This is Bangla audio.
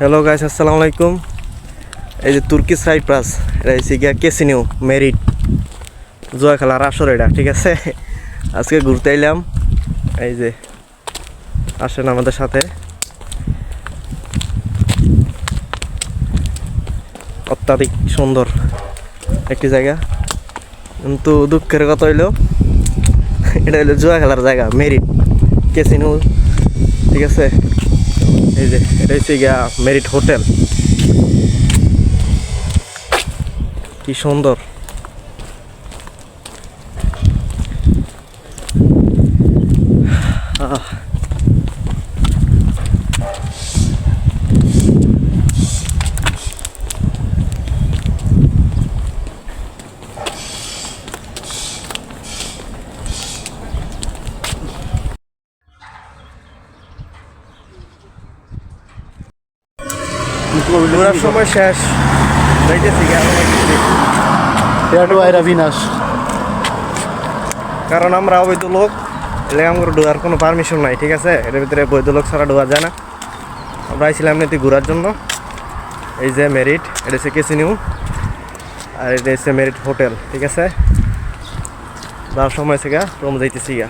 হ্যালো গাইস, আসসালামু আলাইকুম। এই যে তুর্কি সাইপ্রাস, এটা হচ্ছে গিয়া ক্যাসিনো মেরিট জুয়া খেলার আসর। এটা ঠিক আছে, আজকে ঘুরতে এলাম। এই যে আসেন আমাদের সাথে। অত্যাধিক সুন্দর একটি জায়গা, কিন্তু দুঃখের কথা হইলো এটা হইলো জুয়া খেলার জায়গা, মেরিট ক্যাসিনো। ঠিক আছে, এই যে এটা হচ্ছে গিয়া মেরিট হোটেল। কি সুন্দর! ঘোরার সময় শেষ, যাইতেছি কারণ আমরা অবৈধ লোক, এলে আমার ঢোয়ার কোনো পারমিশন নাই। ঠিক আছে, এর ভিতরে বৈধ লোক ছাড়া ঢোয়া যায় না। আমরা আইছিলাম এমনিতে ঘোরার জন্য। এই যে মেরিট, এটা হচ্ছে ক্যাসিনো, আর এটা হচ্ছে মেরিট হোটেল। ঠিক আছে, যাওয়ার সময় থেকে রুম যাইতেছি গা।